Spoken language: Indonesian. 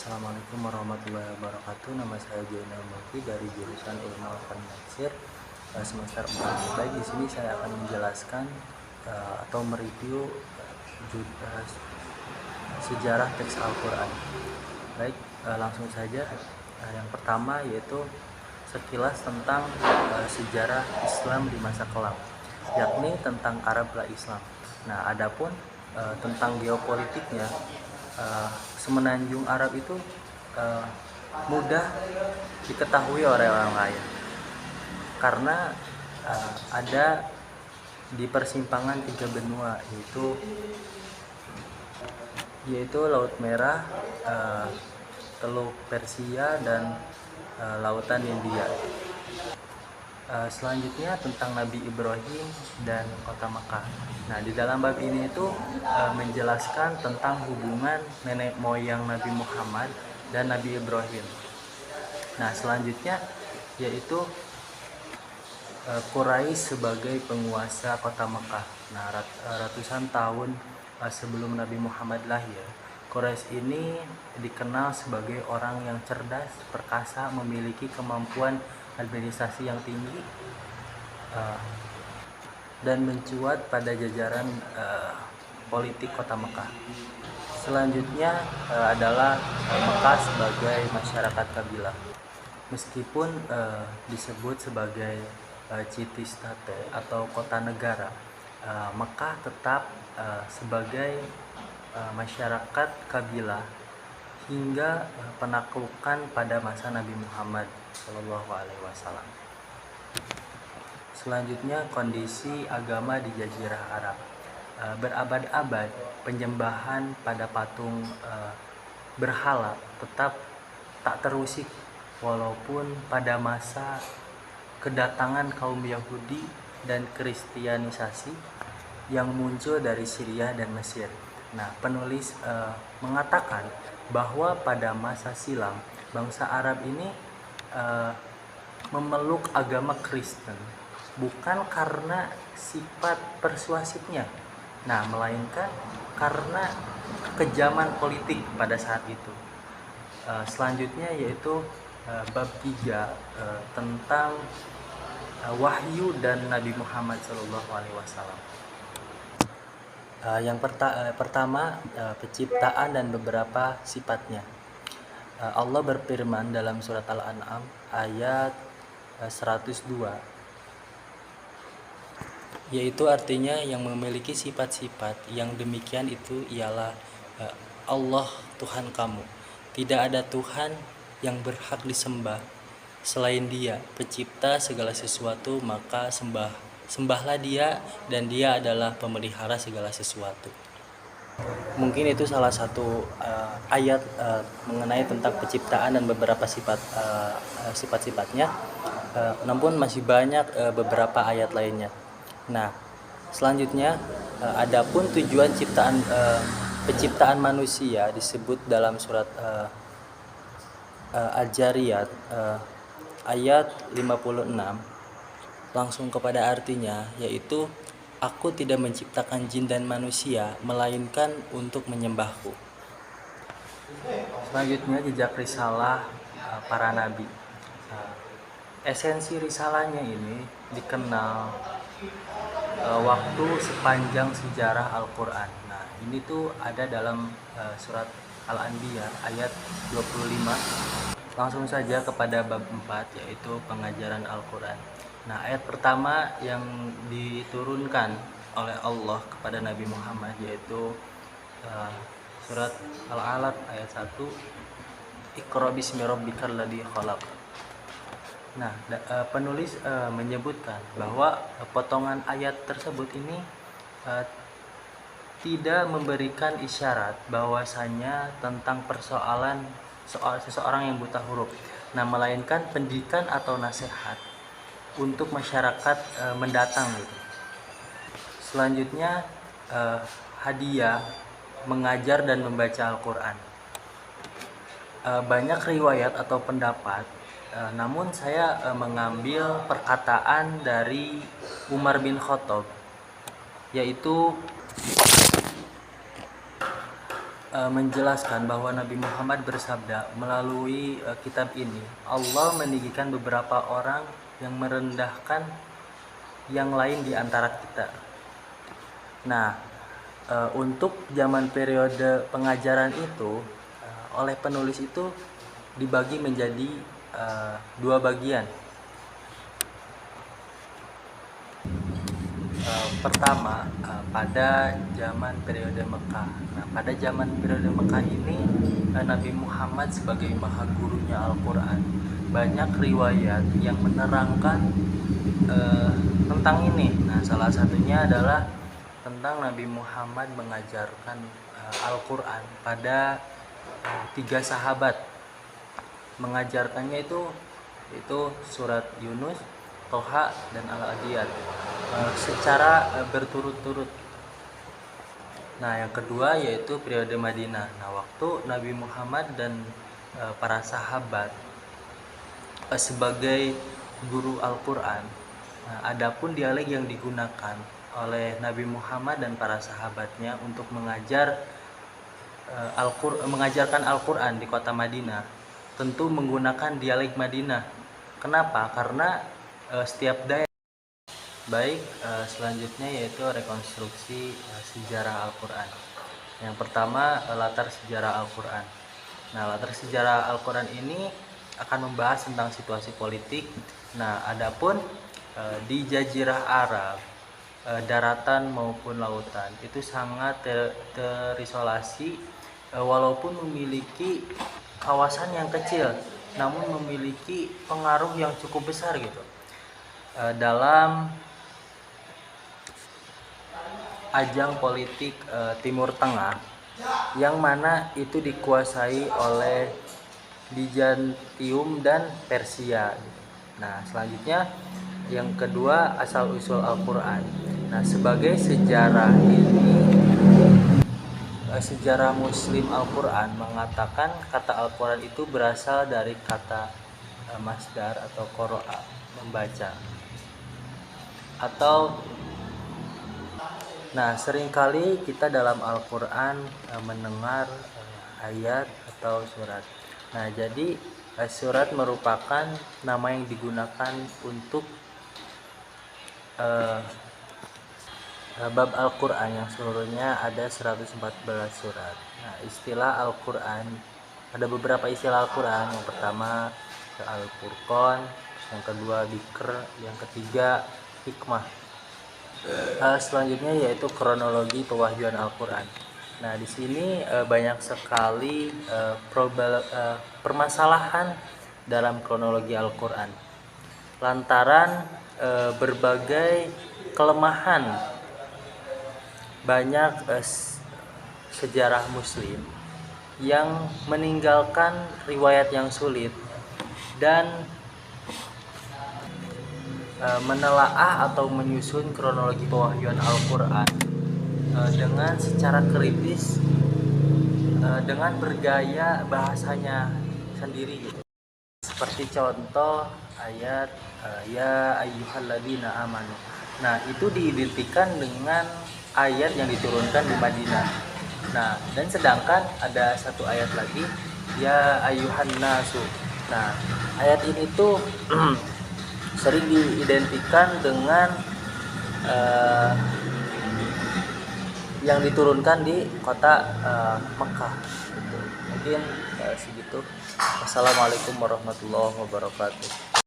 Assalamualaikum warahmatullahi wabarakatuh. Nama saya Jainal Mulki dari jurusan Ilmu Al-Natsir semester 4. Baik, di sini saya akan menjelaskan atau mereview sejarah teks Al-Qur'an. Baik, langsung saja. Yang pertama yaitu sekilas tentang sejarah Islam di masa kelam, yakni tentang Arab la Islam. Nah, adapun tentang geopolitiknya, semenanjung Arab itu mudah diketahui oleh orang lain karena ada di persimpangan tiga benua, yaitu Laut Merah, Teluk Persia, dan Lautan India. Selanjutnya tentang Nabi Ibrahim dan kota Makkah. Nah, di dalam bab ini itu menjelaskan tentang hubungan nenek moyang Nabi Muhammad dan Nabi Ibrahim. Nah, selanjutnya yaitu Quraisy sebagai penguasa kota Makkah. Nah, ratusan tahun sebelum Nabi Muhammad lahir, Quraisy ini dikenal sebagai orang yang cerdas, perkasa, memiliki kemampuan administrasi yang tinggi, dan mencuat pada jajaran politik kota Mekah. Selanjutnya adalah Mekah sebagai masyarakat kabilah. Meskipun disebut sebagai city-state atau kota negara, Mekah tetap sebagai masyarakat kabilah hingga penaklukan pada masa Nabi Muhammad SAW. Selanjutnya kondisi agama di Jazirah Arab. Berabad-abad penyembahan pada patung berhala tetap tak terusik walaupun pada masa kedatangan kaum Yahudi dan Kristianisasi yang muncul dari Syria dan Mesir. Nah, penulis mengatakan bahwa pada masa silam bangsa Arab ini memeluk agama Kristen bukan karena sifat persuasifnya, nah melainkan karena kekejaman politik pada saat itu. Selanjutnya yaitu bab 3 tentang wahyu dan Nabi Muhammad SAW. Yang pertama penciptaan dan beberapa sifatnya. Allah berfirman dalam surat Al-An'am ayat 102, yaitu artinya yang memiliki sifat-sifat yang demikian itu ialah Allah Tuhan kamu. Tidak ada Tuhan yang berhak disembah selain Dia, pencipta segala sesuatu, maka sembahlah Dia, dan Dia adalah pemelihara segala sesuatu. Mungkin itu salah satu ayat mengenai tentang penciptaan dan beberapa sifat-sifatnya, namun masih banyak beberapa ayat lainnya. Nah, selanjutnya adapun tujuan penciptaan manusia disebut dalam surat Al-Jariyat ayat 56 langsung kepada artinya, yaitu Aku tidak menciptakan jin dan manusia melainkan untuk menyembahku. Selanjutnya jejak risalah para nabi. Esensi risalahnya ini dikenal waktu sepanjang sejarah Al-Qur'an. Nah, ini tuh ada dalam surat Al-Anbiya ayat 25. Langsung saja kepada bab 4 yaitu pengajaran Al-Qur'an. Nah, ayat pertama yang diturunkan oleh Allah kepada Nabi Muhammad yaitu surat Al-Alaq ayat 1, Iqra bismi rabbikal ladzi khalaq. Nah, penulis menyebutkan bahwa potongan ayat tersebut ini tidak memberikan isyarat bahwasanya tentang persoalan seseorang yang buta huruf, nah melainkan pendidikan atau nasihat untuk masyarakat mendatang gitu. Selanjutnya hadiah mengajar dan membaca Al-Qur'an. Banyak riwayat atau pendapat, namun saya mengambil perkataan dari Umar bin Khattab, yaitu menjelaskan bahwa Nabi Muhammad bersabda melalui kitab ini, Allah meninggikan beberapa orang yang merendahkan yang lain di antara kita. Nah, untuk zaman periode pengajaran itu, oleh penulis itu dibagi menjadi dua bagian. Pertama, pada zaman periode Mekah. Nah, pada zaman periode Mekah ini, Nabi Muhammad sebagai maha gurunya Al-Quran, banyak riwayat yang menerangkan tentang ini. Nah, salah satunya adalah tentang Nabi Muhammad mengajarkan Al-Quran pada 3 sahabat. Mengajarkannya itu surat Yunus, Toha, dan Al-Adiyat secara berturut-turut. Nah, yang kedua yaitu periode Madinah. Nah, waktu Nabi Muhammad dan para sahabat sebagai guru Al-Quran, adapun dialek yang digunakan oleh Nabi Muhammad dan para sahabatnya untuk mengajarkan Al-Quran di kota Madinah tentu menggunakan dialek Madinah. Kenapa? Karena setiap daerah. Baik, selanjutnya yaitu rekonstruksi sejarah Al-Quran. Yang pertama, latar sejarah Al-Quran. Nah, latar sejarah Al-Quran ini akan membahas tentang situasi politik. Nah, adapun di Jazirah Arab, daratan maupun lautan itu sangat terisolasi, walaupun memiliki kawasan yang kecil, namun memiliki pengaruh yang cukup besar gitu dalam ajang politik Timur Tengah, yang mana itu dikuasai oleh Bizantium dan Persia. Nah, selanjutnya yang kedua, asal-usul Al-Quran. Nah, sebagai sejarah ini, sejarah Muslim Al-Quran mengatakan kata Al-Quran itu berasal dari kata masdar atau qoro'a, membaca. Nah, seringkali kita dalam Al-Quran mendengar ayat atau surat. Nah, jadi surat merupakan nama yang digunakan untuk bab Al-Quran yang seluruhnya ada 114 surat. Nah, istilah Al-Quran, ada beberapa istilah Al-Quran. Yang pertama Al-Furqan, yang kedua Dzikr, yang ketiga hikmah. Selanjutnya yaitu kronologi pewahyuan Al-Quran. Nah, di sini banyak sekali permasalahan dalam kronologi Al-Quran lantaran berbagai kelemahan. Banyak sejarah Muslim yang meninggalkan riwayat yang sulit dan menelaah atau menyusun kronologi pewahyuan Al-Quran dengan secara kritis, dengan bergaya bahasanya sendiri gitu. Seperti contoh ayat ya ayyuhalladzina amanu. Nah, itu diidentikan dengan ayat yang diturunkan di Madinah. Nah, dan sedangkan ada satu ayat lagi ya ayyuhan nasu. Nah, ayat ini tuh sering diidentikan dengan yang diturunkan di kota Mekah. Mungkin segitu. Wassalamualaikum warahmatullahi wabarakatuh.